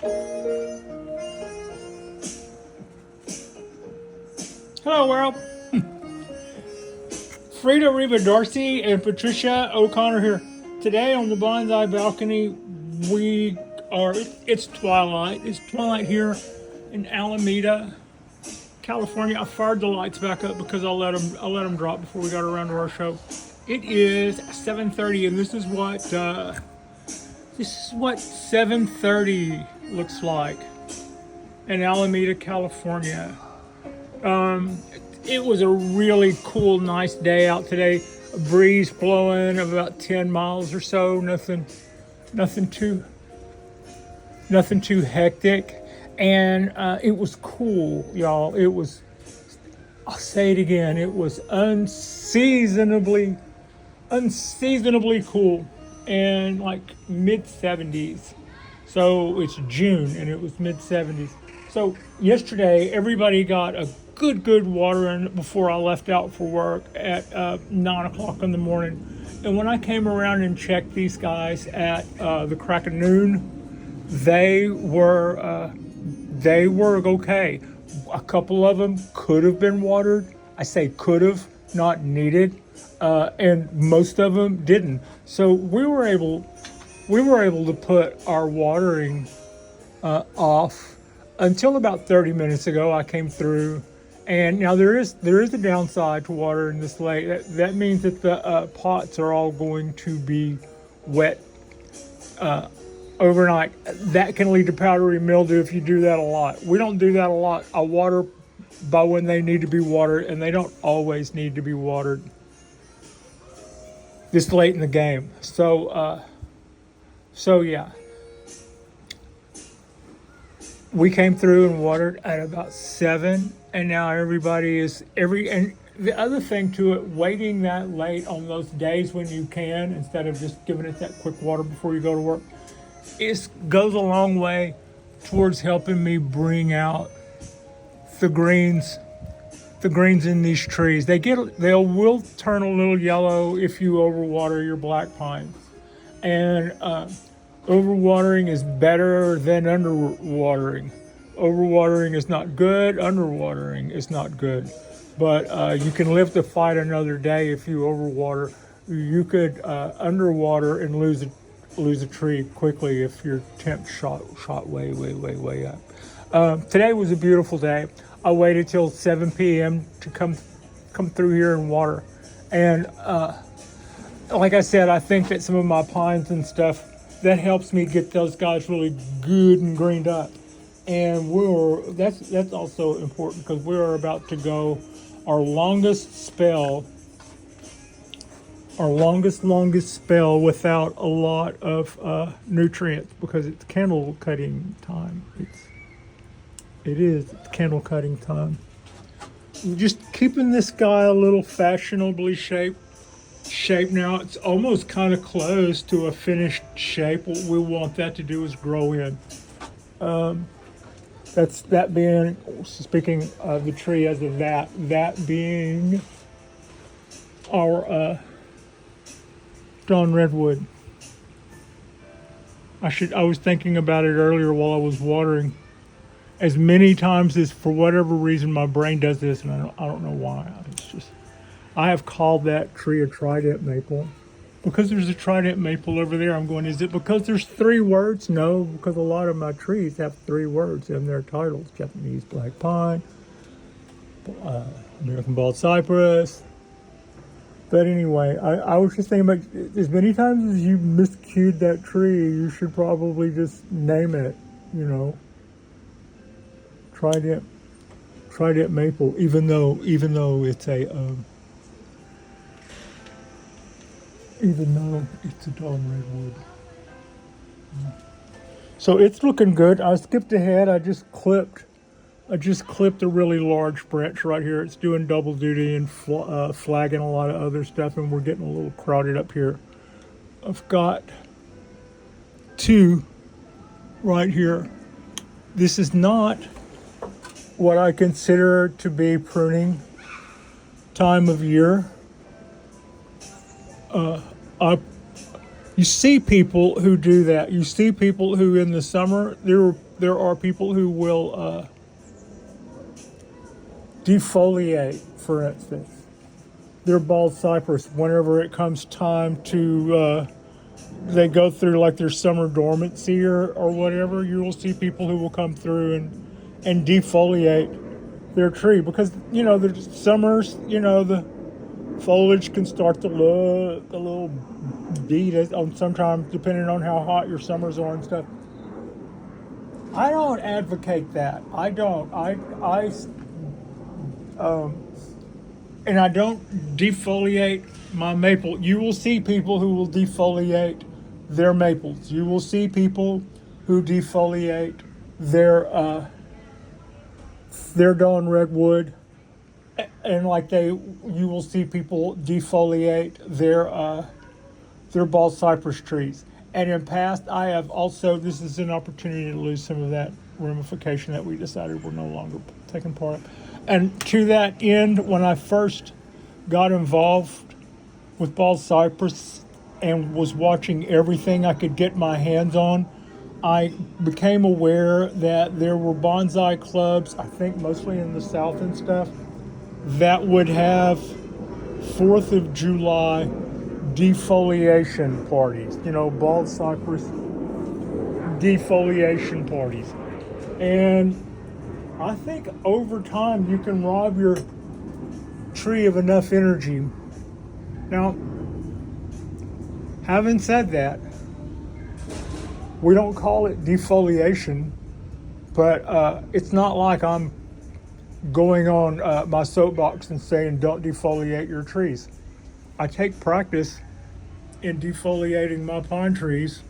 Hello, world. Frida Reba Darcy and Patricia O'Connor here. Today on the Bonsai balcony, we are, it's twilight. It's twilight here in Alameda, California. I fired the lights back up because I let them drop before we got around to our show. It is 7:30, and this is what 7:30 looks like in Alameda, California. It was a really cool, nice day out today. A breeze blowing of about 10 miles or so. Nothing too hectic, and it was cool, y'all. It was. I'll say it again. It was unseasonably cool, and like mid 70s. So it's June, and it was mid 70s. So yesterday, everybody got a good water in before I left out for work at 9 o'clock in the morning. And when I came around and checked these guys at the crack of noon, they were okay. A couple of them could have been watered. I say could have, not needed, and most of them didn't. So we were able to put our watering off until about 30 minutes ago. I came through, and now there is a downside to watering this late. That means that the pots are all going to be wet overnight. That can lead to powdery mildew if you do that a lot. We don't do that a lot. I water by when they need to be watered, and they don't always need to be watered this late in the game. So yeah. We came through and watered at about 7, and now everybody is and the other thing to it, waiting that late on those days when you can, instead of just giving it that quick water before you go to work, goes a long way towards helping me bring out the greens in these trees. They will turn a little yellow if you overwater your black pines, and overwatering is better than underwatering. Overwatering is not good. Underwatering is not good. But you can live to fight another day if you overwater. You could underwater and lose a tree quickly if your temp shot way up. Today was a beautiful day. I waited till 7 p.m. to come through here and water. And like I said, I think that some of my pines and stuff, that helps me get those guys really good and greened up. And that's also important because we're about to go our longest spell without a lot of nutrients, because it's candle cutting time. It's candle cutting time. Just keeping this guy a little fashionably shaped now. It's almost kind of close to a finished shape. What we want that to do is grow in. That being, speaking of the tree as of that being our Dawn Redwood. I was thinking about it earlier while I was watering. As many times as, for whatever reason, my brain does this, and I don't know why. It's just, I have called that tree a trident maple. Because there's a trident maple over there, I'm going, is it because there's 3 words? No, because a lot of my trees have 3 words in their titles. Japanese black pine, American bald cypress. But anyway, I was just thinking about, as many times as you miscued that tree, you should probably just name it, Trident maple, even though it's a Dawn Redwood. So it's looking good. I skipped ahead. I just clipped a really large branch right here. It's doing double duty and flagging a lot of other stuff, and we're getting a little crowded up here. I've got 2 right here. This is not what I consider to be pruning time of year. You see people who do that. You see people who in the summer there are people who will defoliate, for instance, their bald cypress whenever it comes time to they go through like their summer dormancy or whatever. You will see people who will come through and defoliate their tree because the summers, the foliage can start to look a little beat on sometimes depending on how hot your summers are and stuff. I don't advocate that. I don't. And I don't defoliate my maple. You will see people who will defoliate their maples. You will see people who defoliate their dawn redwood, and you will see people defoliate their bald cypress trees. And in past, I have also. This is an opportunity to lose some of that ramification that we decided we're no longer taking part of. And to that end, when I first got involved with bald cypress and was watching everything I could get my hands on, I became aware that there were bonsai clubs, I think mostly in the South and stuff, that would have 4th of July defoliation parties, bald cypress defoliation parties. And I think over time you can rob your tree of enough energy. Now, having said that, we don't call it defoliation, but it's not like I'm going on my soapbox and saying don't defoliate your trees. I take practice in defoliating my pine trees,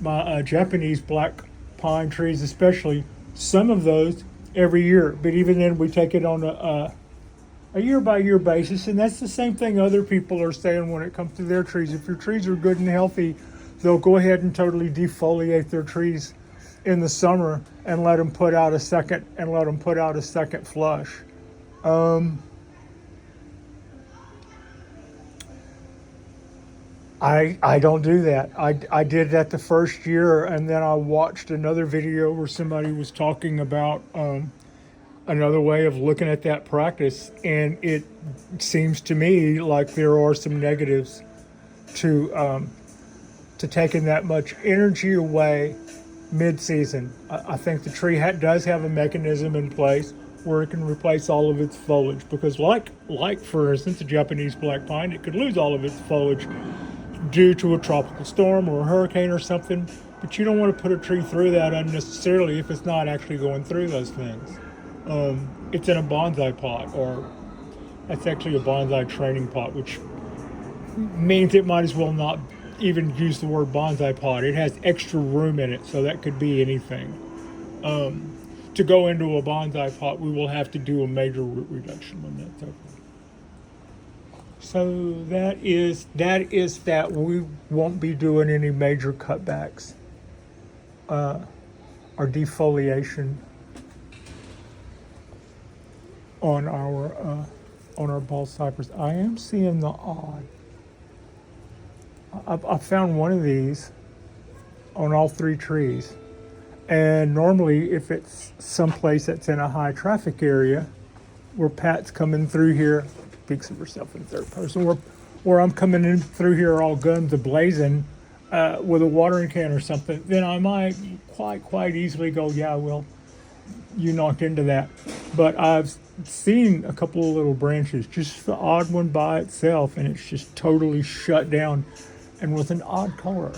my Japanese black pine trees especially, some of those every year, but even then we take it on a year-by-year basis, and that's the same thing other people are saying when it comes to their trees. If your trees are good and healthy, they'll go ahead and totally defoliate their trees in the summer and let them put out a second flush. I don't do that. I did that the first year, and then I watched another video where somebody was talking about another way of looking at that practice, and it seems to me like there are some negatives to taking that much energy away mid-season. I think the tree does have a mechanism in place where it can replace all of its foliage, because like for instance a Japanese black pine, it could lose all of its foliage due to a tropical storm or a hurricane or something, but you don't want to put a tree through that unnecessarily if it's not actually going through those things. It's in a bonsai pot, or that's actually a bonsai training pot, which means it might as well not even use the word bonsai pot. It has extra room in it, so that could be anything. To go into a bonsai pot, we will have to do a major root reduction when that's over. So that is that. We won't be doing any major cutbacks or defoliation on our bald cypress. I am seeing the odd. I found one of these on all 3 trees, and normally if it's someplace that's in a high traffic area where Pat's coming through here, speaks of herself in third person, where I'm coming in through here all guns a-blazing with a watering can or something, then I might quite easily go, yeah, well, you knocked into that. But I've seen a couple of little branches, just the odd one by itself, and it's just totally shut down and with an odd color.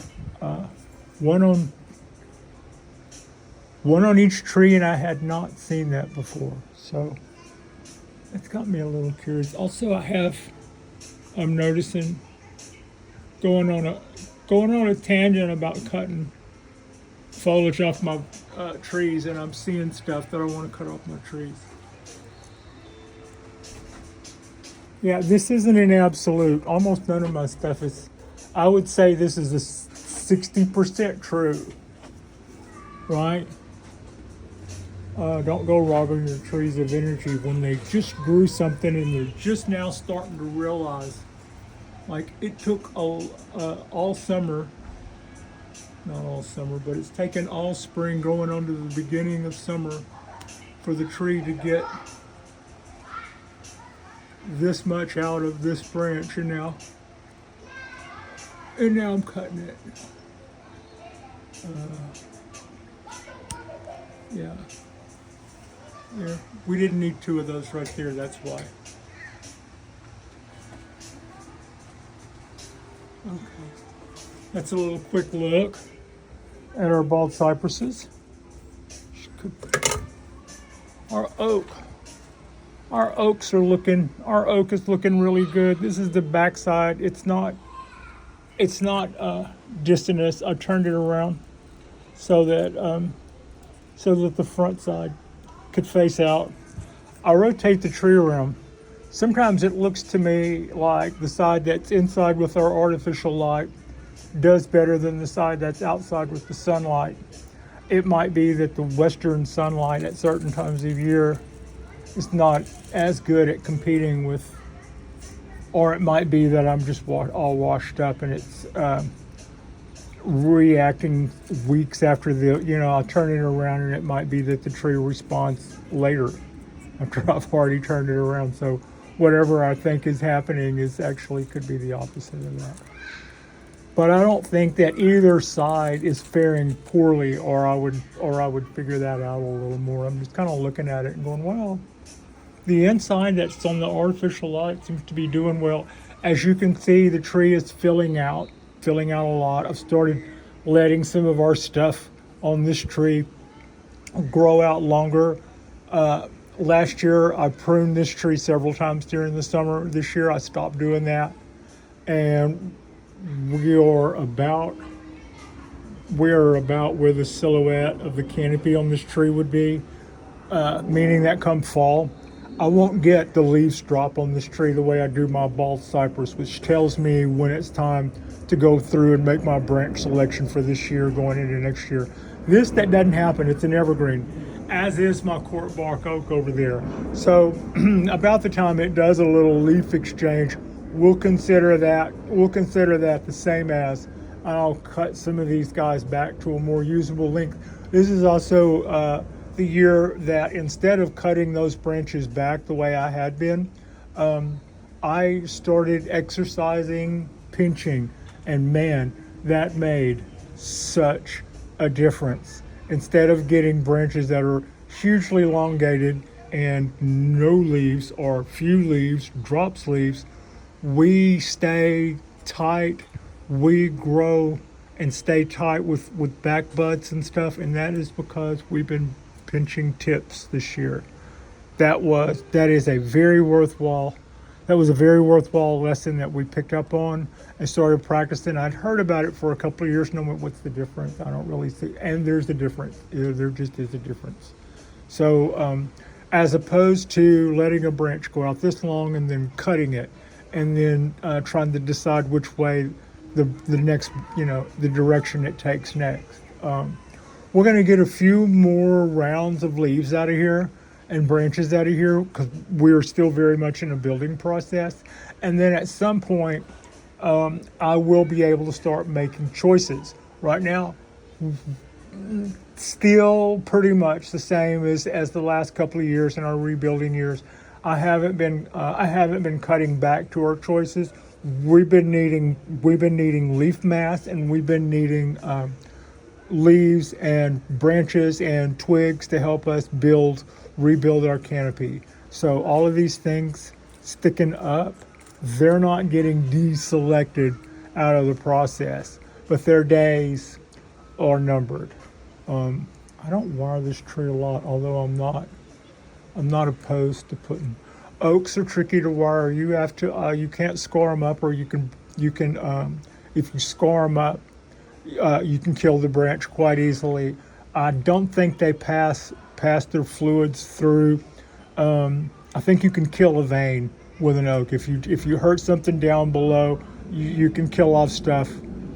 One on each tree, and I had not seen that before. So it's got me a little curious. Also, I'm noticing going on a tangent about cutting foliage off my trees, and I'm seeing stuff that I want to cut off my trees. Yeah, this isn't an absolute. Almost none of my stuff is. I would say this is a 60% true, right? Don't go robbing your trees of energy when they just grew something and they're just now starting to realize. Like, it took all summer not all summer, but it's taken all spring going on to the beginning of summer for the tree to get this much out of this branch, and now I'm cutting it. Yeah. Yeah, we didn't need two of those right there, that's why. Okay. That's a little quick look at our bald cypresses. Our oak. Our oak is looking really good. This is the back side. It's not distant. I turned it around so that the front side could face out. I rotate the tree around. Sometimes it looks to me like the side that's inside with our artificial light does better than the side that's outside with the sunlight. It might be that the western sunlight at certain times of year is not as good at competing with, or it might be that I'm just all washed up and it's reacting weeks after I'll turn it around, and it might be that the tree responds later after I've already turned it around. So whatever I think is happening is actually could be the opposite of that. But I don't think that either side is faring poorly, or I would figure that out a little more. I'm just kind of looking at it and going, well, the inside that's on the artificial light seems to be doing well. As you can see, the tree is filling out a lot. I've started letting some of our stuff on this tree grow out longer. Last year, I pruned this tree several times during the summer. This year, I stopped doing that. And we are about where the silhouette of the canopy on this tree would be, meaning that come fall, I won't get the leaves drop on this tree the way I do my bald cypress, which tells me when it's time to go through and make my branch selection for this year going into next year. That doesn't happen. It's an evergreen, as is my court bark oak over there. So about the time it does a little leaf exchange, we'll consider that the same as, I'll cut some of these guys back to a more usable length. This is also the year that instead of cutting those branches back the way I had been, I started exercising pinching, and man, that made such a difference. Instead of getting branches that are hugely elongated and no leaves or few leaves, drops leaves, we stay tight, we grow and stay tight with back buds and stuff, and that is because we've been pinching tips this year. That was a very worthwhile lesson that we picked up on and started practicing. I'd heard about it for a couple of years and I went, what's the difference? I don't really see, and there's a difference. There just is a difference. So as opposed to letting a branch go out this long and then cutting it, and then trying to decide which way the next, the direction it takes next. We're going to get a few more rounds of leaves out of here and branches out of here because we're still very much in a building process. And then at some point, I will be able to start making choices. Right now, still pretty much the same as the last couple of years in our rebuilding years. I haven't been cutting back to our choices. We've been needing leaf mass, and we've been needing leaves and branches and twigs to help us rebuild our canopy. So all of these things sticking up, they're not getting deselected out of the process, but their days are numbered. I don't wire this tree a lot, although I'm not opposed to putting. Oaks are tricky to wire. You have to you can't scar them up, or you can if you scar them up, you can kill the branch quite easily. I don't think they pass their fluids through. I think you can kill a vein with an oak. If you hurt something down below, you can kill off stuff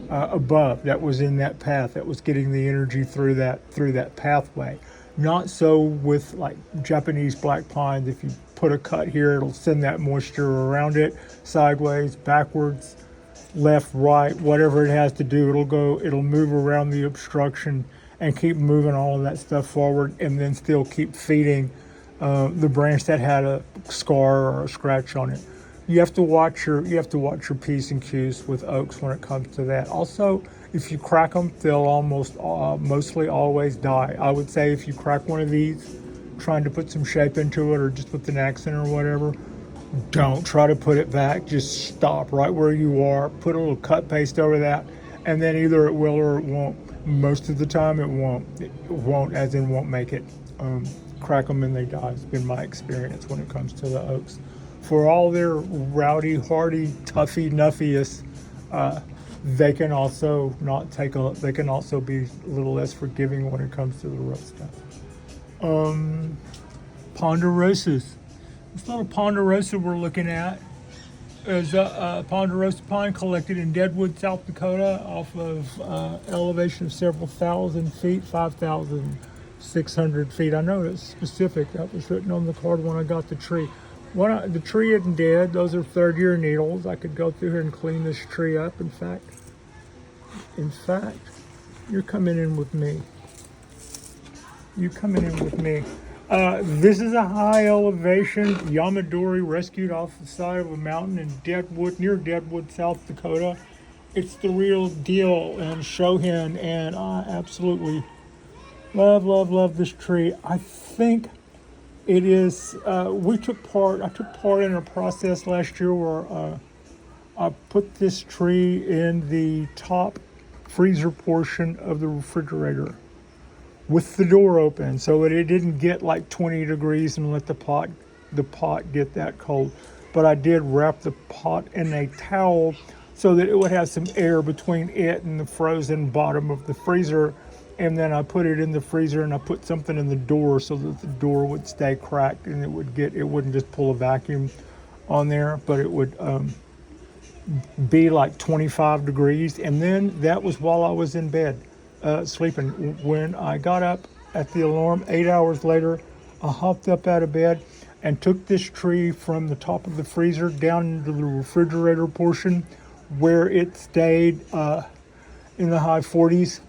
above that was in that path, that was getting the energy through that pathway. Not so with like Japanese black pines. If you put a cut here, it'll send that moisture around it, sideways, backwards, left, right, whatever it has to do. It'll move around the obstruction and keep moving all of that stuff forward, and then still keep feeding the branch that had a scar or a scratch on it. You have to watch your P's and Q's with oaks when it comes to that. Also, if you crack them, they'll mostly always die. I would say if you crack one of these, trying to put some shape into it or just with an accent or whatever, don't try to put it back. Just stop right where you are. Put a little cut paste over that, and then either it will or it won't. Most of the time, it won't. It won't, as in won't make it. Crack them and they die. It's been my experience when it comes to the oaks. For all their rowdy, hardy, toughy, nuffiest, they can also They can also be a little less forgiving when it comes to the rough stuff. Ponderosas. This little ponderosa we're looking at is a ponderosa pine collected in Deadwood, South Dakota, off of elevation of several thousand feet, 5,600 feet. I know it's specific. That was written on the card when I got the tree. The tree isn't dead. Those are third-year needles. I could go through here and clean this tree up. In fact, you're coming in with me. This is a high elevation Yamadori rescued off the side of a mountain in near Deadwood, South Dakota. It's the real deal and Shohin, and I absolutely love this tree. I think it is, I took part in a process last year where I put this tree in the top freezer portion of the refrigerator with the door open so that it didn't get like 20 degrees and let the pot get that cold. But I did wrap the pot in a towel so that it would have some air between it and the frozen bottom of the freezer. And then I put it in the freezer and I put something in the door so that the door would stay cracked and it wouldn't just pull a vacuum on there, but it would be like 25 degrees. And then that was while I was in bed. Sleeping. When I got up at the alarm 8 hours later, I hopped up out of bed and took this tree from the top of the freezer down into the refrigerator portion where it stayed in the high 40s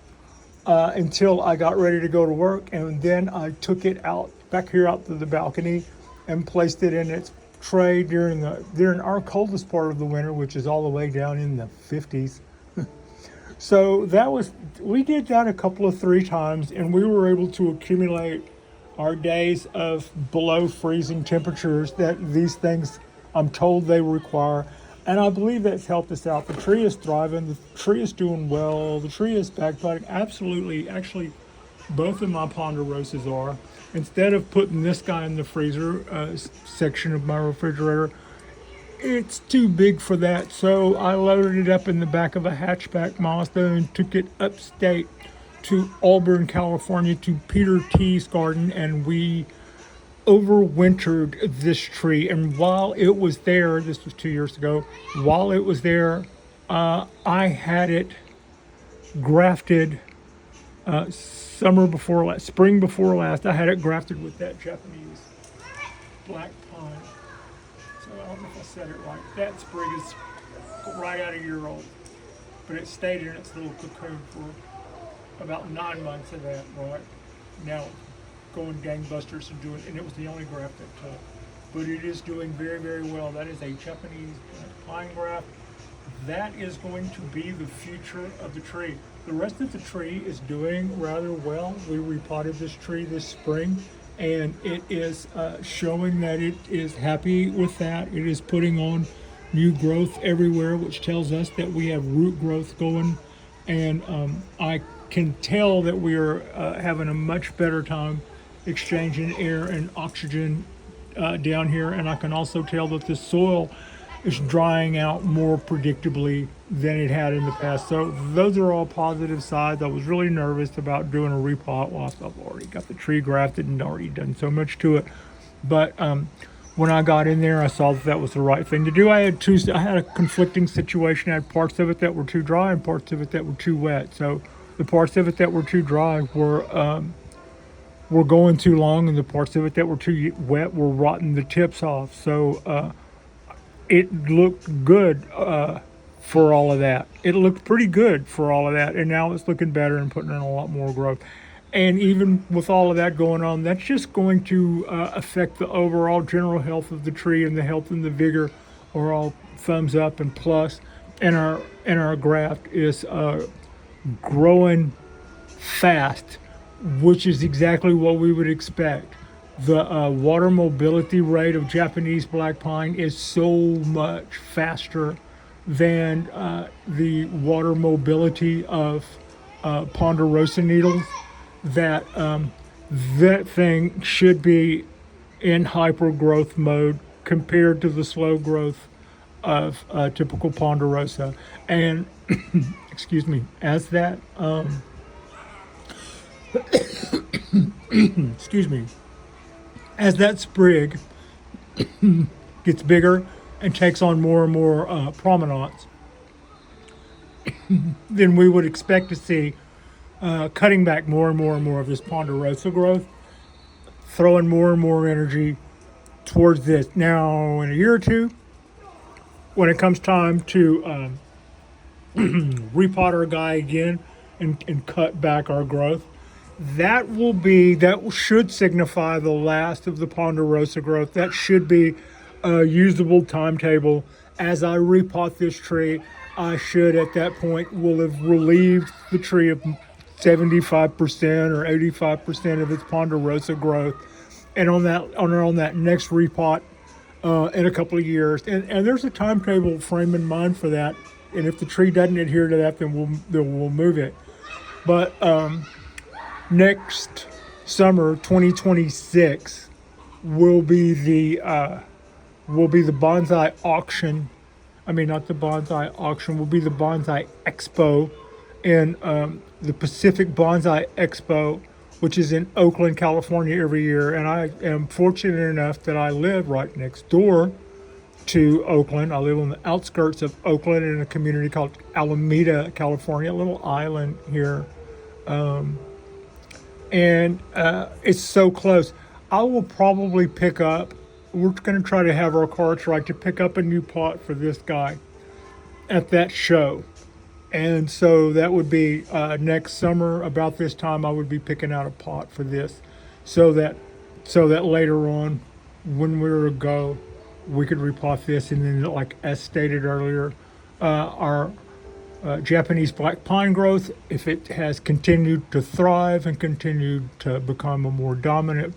until I got ready to go to work. And then I took it back here out to the balcony and placed it in its tray during our coldest part of the winter, which is all the way down in the 50s. So we did that three times, and we were able to accumulate our days of below freezing temperatures that these things, I'm told, they require. And I believe that's helped us out. The tree is thriving. The tree is doing well. The tree is backbiting. Absolutely. Actually, both of my ponderosas are. Instead of putting this guy in the freezer section of my refrigerator, it's too big for that, so I loaded it up in the back of a hatchback Mazda and took it upstate to Auburn, California, to Peter T's garden, and we overwintered this tree. And while it was there, this was 2 years ago, while it was there, I had it grafted spring before last. I had it grafted with that Japanese black pine. I don't know if I said it right. That sprig is right at a year old, but it stayed in its little cocoon for about 9 months of that. Right now, going gangbusters and it was the only graft that took. But it is doing very, very well. That is a Japanese pine graft. That is going to be the future of the tree. The rest of the tree is doing rather well. We repotted this tree this spring, and it is showing that it is happy with that. It is putting on new growth everywhere, which tells us that we have root growth going. And I can tell that we are having a much better time exchanging air and oxygen down here. And I can also tell that the soil is drying out more predictably than it had in the past. So those are all positive sides. I was really nervous about doing a repot whilst I've already got the tree grafted and already done so much to it. But when I got in there, I saw that was the right thing to do. I had a conflicting situation. I had parts of it that were too dry and parts of it that were too wet. So the parts of it that were too dry were going too long, and the parts of it that were too wet were rotting the tips off. So it looked good for all of that. It looked pretty good for all of that, and now it's looking better and putting in a lot more growth. And even with all of that going on, that's just going to affect the overall general health of the tree, and the health and the vigor are all thumbs up and plus. And our graft is growing fast, which is exactly what we would expect. The water mobility rate of Japanese black pine is so much faster than the water mobility of ponderosa needles that that thing should be in hyper growth mode compared to the slow growth of typical ponderosa. And excuse me, as that excuse me, as that sprig gets bigger and takes on more and more prominence, then we would expect to see cutting back more and more and more of this ponderosa growth, throwing more and more energy towards this. Now, in a year or two, when it comes time to repot our guy again and cut back our growth, that should signify the last of the ponderosa growth. That should be a usable timetable. As I repot this tree, I should at that point will have relieved the tree of 75% or 85% of its ponderosa growth. And on that next repot in a couple of years, and there's a timetable frame in mind for that. And if the tree doesn't adhere to that, then we'll move it. But next summer, 2026, will be the bonsai auction. I mean, not the bonsai auction. Will be the bonsai expo in the Pacific Bonsai Expo, which is in Oakland, California, every year. And I am fortunate enough that I live right next door to Oakland. I live on the outskirts of Oakland in a community called Alameda, California, a little island here. And it's so close. I will probably pick up, we're going to try to have our carts right to pick up a new pot for this guy at that show. And so that would be next summer, about this time, I would be picking out a pot for this, so that later on, when we were to go, we could repot this. And then, like as stated earlier, our Japanese black pine growth, if it has continued to thrive and continued to become a more dominant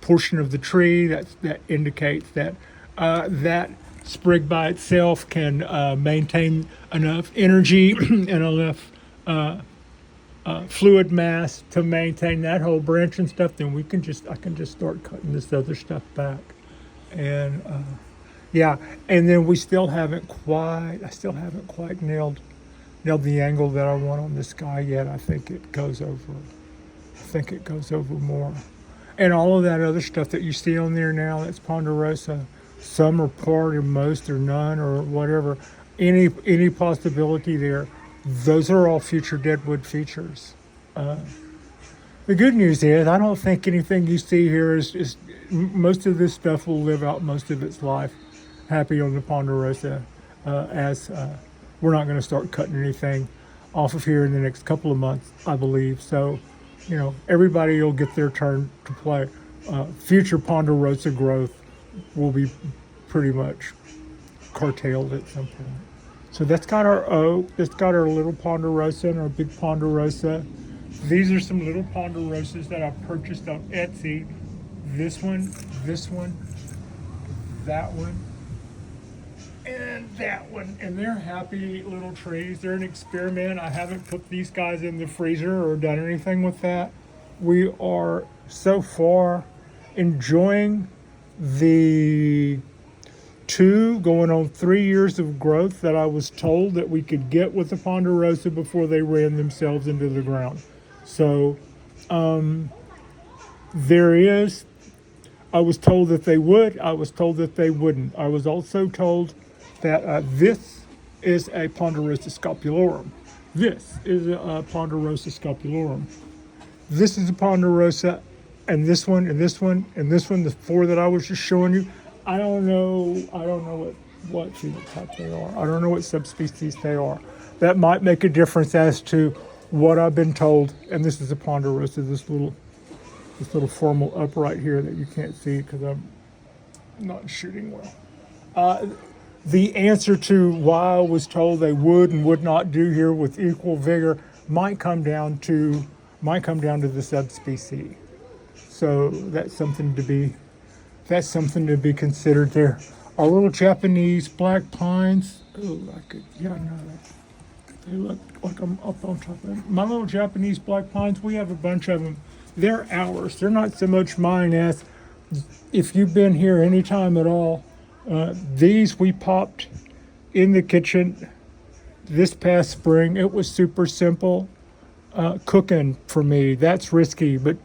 portion of the tree, that indicates that that sprig by itself can maintain enough energy and enough fluid mass to maintain that whole branch and stuff. Then I can just start cutting this other stuff back. And yeah, and then I still haven't quite nailed the angle that I want on this guy yet. I think it goes over more. And all of that other stuff that you see on there now, that's ponderosa. Some are part or most or none or whatever. Any possibility there. Those are all future deadwood features. The good news is I don't think anything you see here is most of this stuff will live out most of its life happy on the ponderosa, as we're not going to start cutting anything off of here in the next couple of months, I believe. So, everybody will get their turn to play. Future ponderosa growth will be pretty much curtailed at some point. So that's got our oak, that's got our little ponderosa and our big ponderosa. These are some little ponderosas that I purchased on Etsy. This one, that one, and that one. And they're happy little trees. They're an experiment. I haven't put these guys in the freezer or done anything with that. We are so far enjoying the 2 going on 3 years of growth that I was told that we could get with the ponderosa before they ran themselves into the ground. So I was told that they would. I was told that they wouldn't. I was also told that this is a Ponderosa scopulorum. This is a Ponderosa scopulorum. This is a Ponderosa, and this one, and this one, and this one, the 4 that I was just showing you. I don't know what phenotype they are. I don't know what subspecies they are. That might make a difference as to what I've been told. And this is a ponderosa, this little formal upright here that you can't see because I'm not shooting well. The answer to why I was told they would and would not do here with equal vigor might come down to the subspecies. So that's something to be considered there. Our little Japanese black pines. Oh, they look like I'm up on top of them. My little Japanese black pines. We have a bunch of them. They're ours. They're not so much mine as if you've been here any time at all. These we popped in the kitchen this past spring. It was super simple. Cooking for me, that's risky, but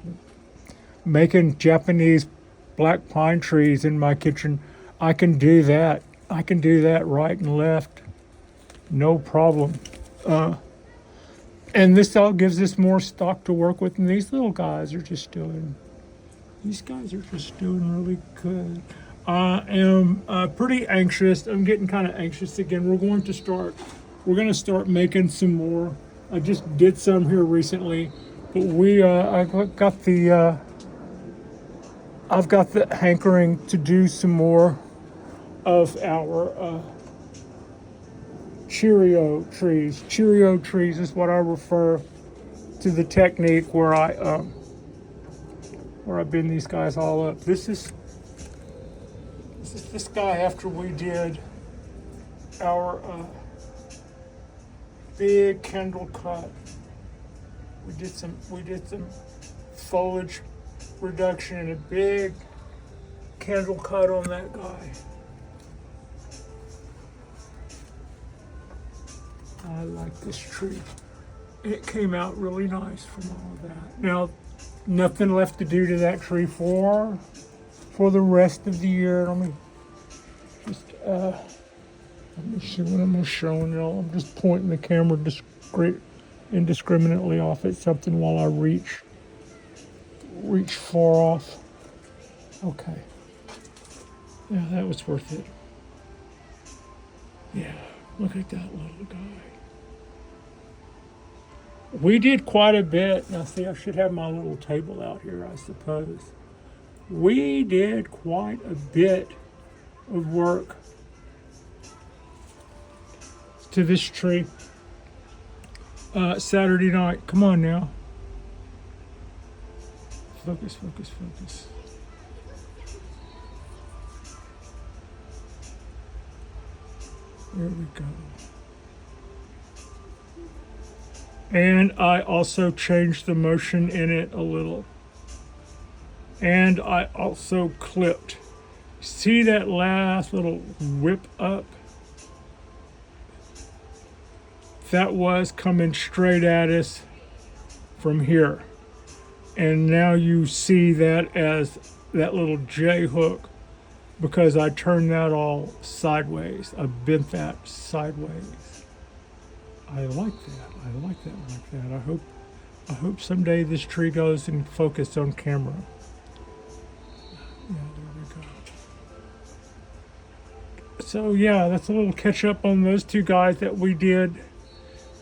making Japanese black pine trees in my kitchen, I can do that. I can do that right and left. No problem. And this all gives us more stock to work with, and these guys are just doing really good. I am pretty anxious. I'm getting kind of anxious again. We're going to start making some more. I just did some here recently, but I've got the hankering to do some more of our Cheerio trees. Cheerio trees is what I refer to the technique where I bend these guys all up. This is this guy after we did our big candle cut. We did some foliage reduction and a big candle cut on that guy. I like this tree. It came out really nice from all of that. Now, nothing left to do to that tree for the rest of the year. Let me see what I'm showing y'all. I'm just pointing the camera indiscriminately off at something while I reach far off. Okay. Yeah, that was worth it. Yeah, look at that little guy. We did quite a bit. Now see, I should have my little table out here, I suppose. We did quite a bit of work to this tree Saturday night. Come on now. Focus. There we go. And I also changed the motion in it a little. And I also clipped. See that last little whip up? That was coming straight at us from here. And now you see that as that little J hook because I turned that all sideways. I bent that sideways. I like that. I hope someday this tree goes in focus on camera. Yeah, there we go. So yeah, that's a little catch up on those two guys that we did.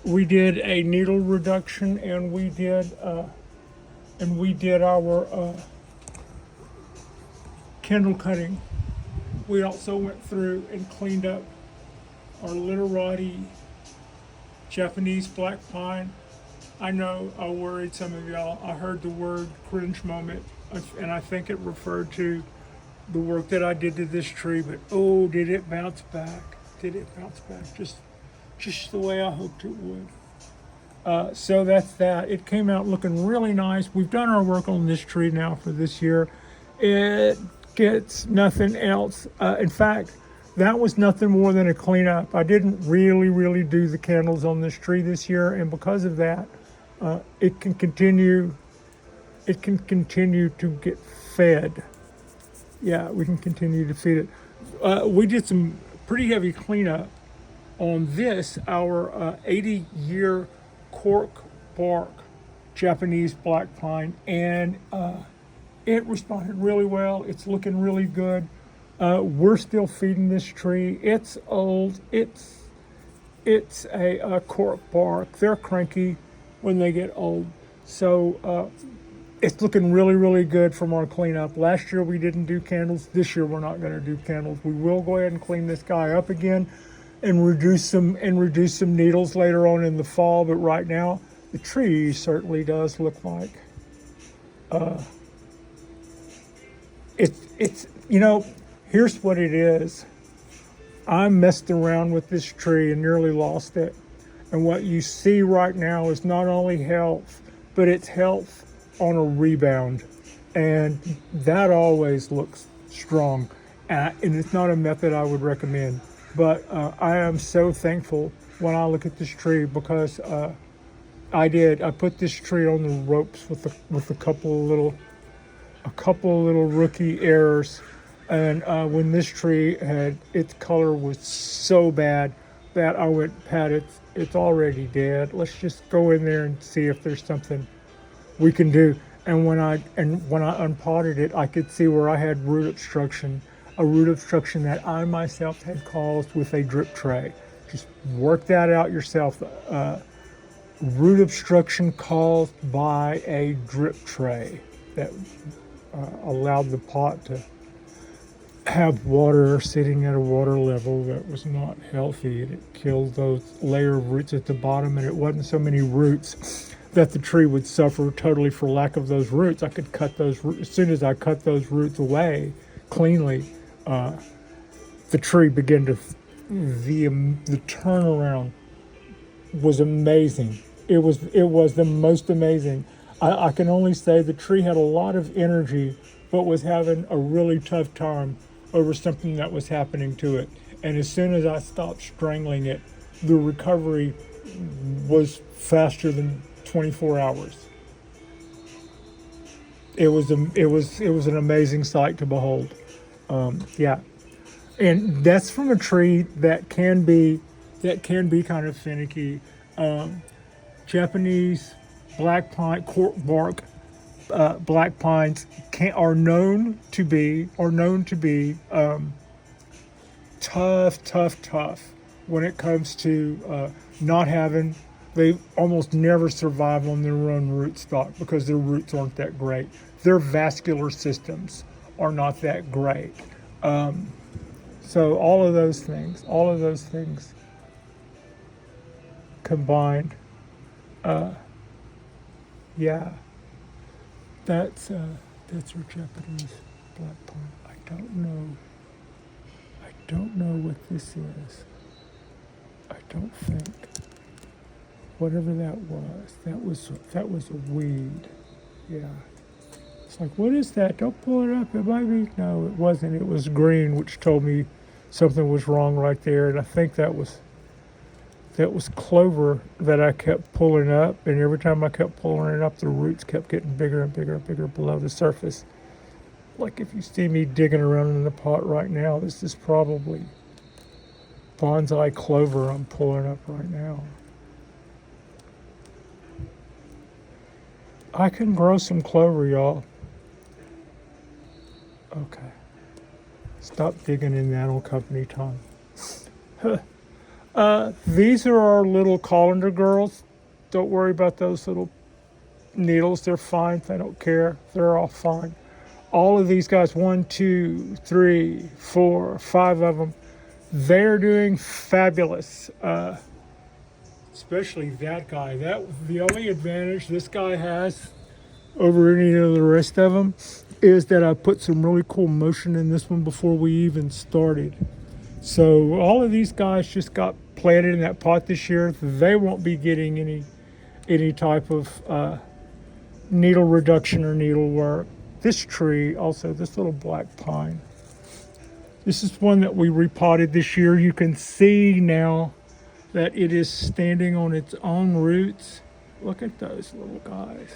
We did a needle reduction and we did our candle cutting. We also went through and cleaned up our literati Japanese black pine. I know I worried some of y'all. I heard the word cringe moment, and I think it referred to the work that I did to this tree, but oh, did it bounce back. Just the way I hoped it would. So that's that. It came out looking really nice. We've done our work on this tree now for this year. It gets nothing else. In fact, that was nothing more than a cleanup. I didn't really do the candles on this tree this year, and because of that, it can continue to get fed. Yeah, we can continue to feed it. We did some pretty heavy cleanup on this, our 80-year cork bark Japanese black pine, and it responded really well. It's looking really good. We're still feeding this tree. It's old. It's a cork bark. They're cranky when they get old. So it's looking really, really good from our cleanup. Last year we didn't do candles. This year we're not going to do candles. We will go ahead and clean this guy up again and reduce some needles later on in the fall. But right now, the tree certainly does look like it's here's what it is. I messed around with this tree and nearly lost it. And what you see right now is not only health, but it's health on a rebound. And that always looks strong. And it's not a method I would recommend. But I am so thankful when I look at this tree because I put this tree on the ropes with a couple of little rookie errors. And when this tree had, its color was so bad that I went, Pat, it's already dead. Let's just go in there and see if there's something we can do. And when I unpotted it, I could see where I had a root obstruction that I myself had caused with a drip tray. Just work that out yourself. Root obstruction caused by a drip tray that allowed the pot to have water sitting at a water level that was not healthy, and it killed those layer of roots at the bottom. And it wasn't so many roots that the tree would suffer totally for lack of those roots. I could cut those as soon as I cut those roots away cleanly. The tree began to the turnaround was amazing. It was the most amazing. I can only say the tree had a lot of energy, but was having a really tough time over something that was happening to it. And as soon as I stopped strangling it, the recovery was faster than 24 hours. It was an amazing sight to behold. Yeah, and that's from a tree that can be kind of finicky. Japanese black pine cork bark. Black pines are known to be tough when it comes to not having. They almost never survive on their own rootstock because their roots aren't that great. Their vascular systems are not that great. So all of those things combined, yeah. That's our Japanese black pine. I don't know what this is. I don't think. Whatever that was a weed. Yeah. It's like, what is that? Don't pull it up. It might be. No, it wasn't. It was green, which told me something was wrong right there. And I think that was clover that I kept pulling up, and every time I kept pulling it up, the roots kept getting bigger and bigger and bigger below the surface. Like if you see me digging around in the pot right now, this is probably bonsai clover I'm pulling up right now. I can grow some clover, y'all. Okay. Stop digging in that on company time. These are our little colander girls. Don't worry about those little needles. They're fine. They don't care. They're all fine. All of these guys, 1, 2, 3, 4, 5 of them, they're doing fabulous. Especially that guy. The only advantage this guy has over any of the rest of them is that I put some really cool motion in this one before we even started. So all of these guys just got planted in that pot this year. They won't be getting any type of needle reduction or needle work. This tree, also this little black pine, this is one that we repotted this year. You can see now that it is standing on its own roots. Look at those little guys.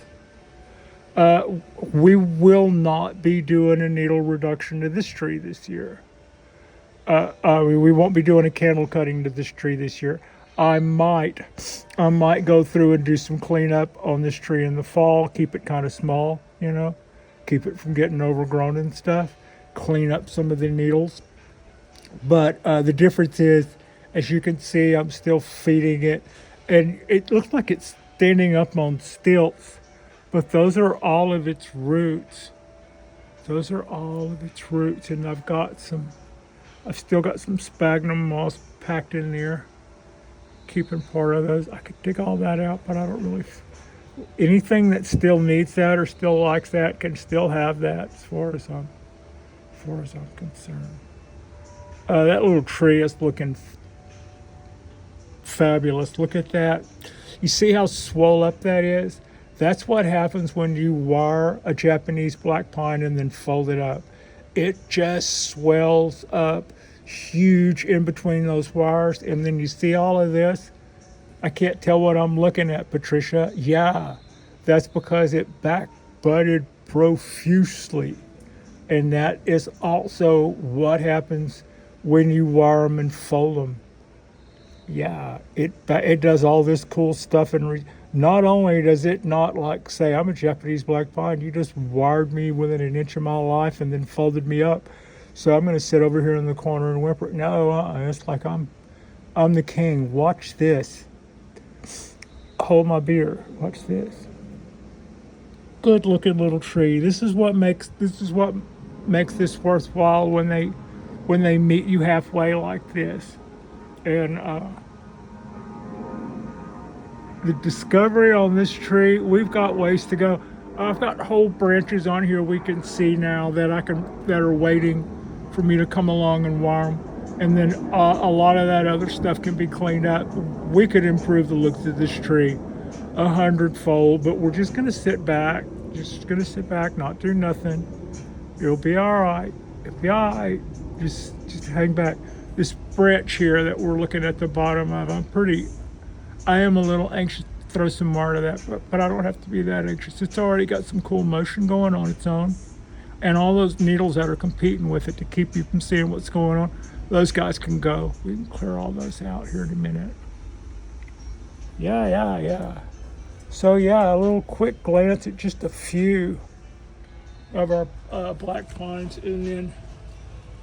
We will not be doing a needle reduction to this tree this year. We won't be doing a candle cutting to this tree this year. I might go through and do some cleanup on this tree in the fall, keep it kind of small, keep it from getting overgrown and stuff. clean up some of the needles. But the difference is, as you can see, I'm still feeding it, and it looks like it's standing up on stilts, but those are all of its roots. Those are all of its roots, and I've still got some sphagnum moss packed in there, keeping part of those. I could dig all that out, but I don't really. Anything that still needs that or still likes that can still have that, as far as I'm concerned. That little tree is looking fabulous. Look at that. You see how swole up that is? That's what happens when you wire a Japanese black pine and then fold it up. It just swells up huge in between those wires. And then you see all of this? I can't tell what I'm looking at, Patricia. Yeah, that's because it back budded profusely. And that is also what happens when you wire them and fold them. Yeah, it does all this cool stuff, and not only does it not, like, say I'm a Japanese black pine, you just wired me within an inch of my life and then folded me up. So I'm going to sit over here in the corner and whimper. No, it's like I'm the king. Watch this. Hold my beer. Watch this. Good looking little tree. This is what makes this worthwhile when they meet you halfway like this. And the discovery on this tree, we've got ways to go. I've got whole branches on here we can see now that are waiting for me to come along and wire them. And then a lot of that other stuff can be cleaned up. We could improve the looks of this tree 100-fold, but we're just gonna sit back, not do nothing. It'll be all right. It'll be all right. Just hang back. This branch here that we're looking at the bottom of, I am a little anxious to throw some more to that, but I don't have to be that anxious. It's already got some cool motion going on its own. And all those needles that are competing with it to keep you from seeing what's going on, those guys can go. We can clear all those out here in a minute. Yeah. So yeah, a little quick glance at just a few of our black pines, and then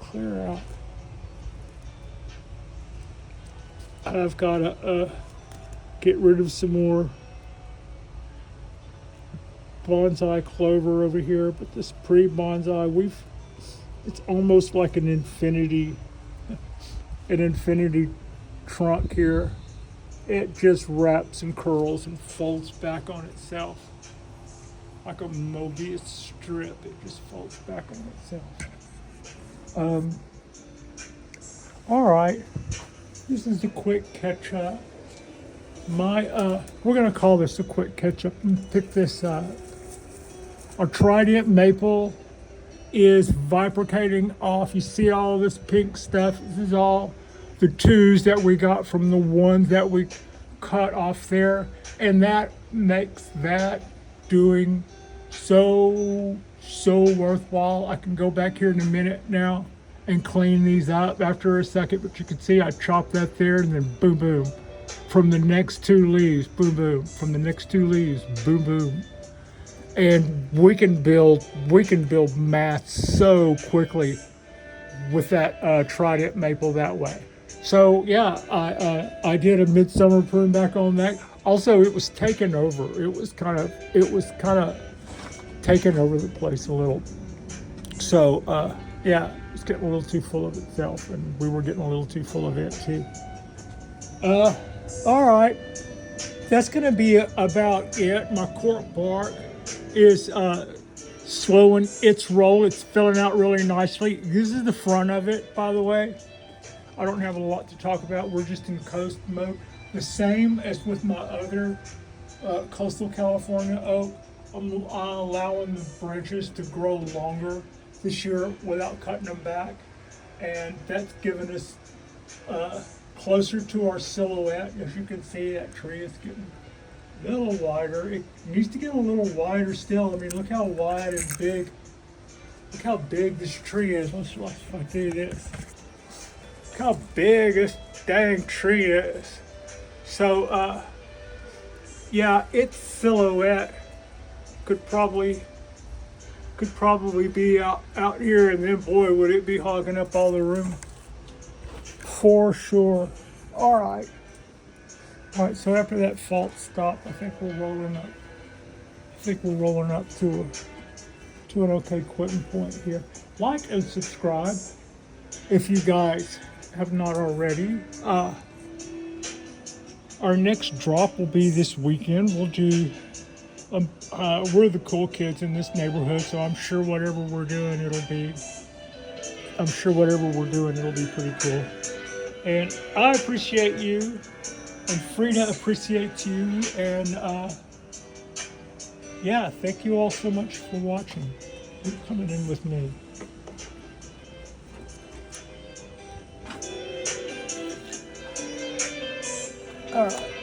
clear out. I've got to get rid of some more bonsai clover over here, but this pre-bonsai, it's almost like an infinity trunk here. It just wraps and curls and folds back on itself like a Mobius strip. It just folds back on itself. All right. This is a quick catch up. We're gonna call this a quick catch up and pick this up. Our trident maple is vibrating off. You see all this pink stuff? This is all the twos that we got from the ones that we cut off there. And that makes that doing so worthwhile. I can go back here in a minute now and clean these up after a second, but you can see I chopped that there, and then boom, boom. From the next two leaves, boom, boom. From the next two leaves, boom, boom. And we can build mass so quickly with that trident maple that way. So yeah, I did a midsummer prune back on that. Also, it was taken over. It was kind of taken over the place a little. So yeah. It's getting a little too full of itself, and we were getting a little too full of it too. All right, that's gonna be about it. My cork bark is slowing its roll. It's filling out really nicely. This is the front of it, by the way. I don't have a lot to talk about. We're just in coast mode. The same as with my other coastal California oak. I'm allowing the branches to grow longer this year without cutting them back, and that's given us closer to our silhouette. As you can see, that tree is getting a little wider. It needs to get a little wider still. I mean, look how wide and big, look how big this tree is. Let's watch if I do this. Look how big this dang tree is. So yeah, its silhouette could probably could probably be out here, and then boy, would it be hogging up all the room. For sure. All right. All right, so after that fault stop, I think we're rolling up. To an okay quitting point here. Like and subscribe if you guys have not already. Our next drop will be this weekend. We'll do. We're the cool kids in this neighborhood, so I'm sure whatever we're doing, it'll be pretty cool. And I appreciate you, and Frida appreciates you, and yeah, thank you all so much for watching. Keep coming in with me. All right.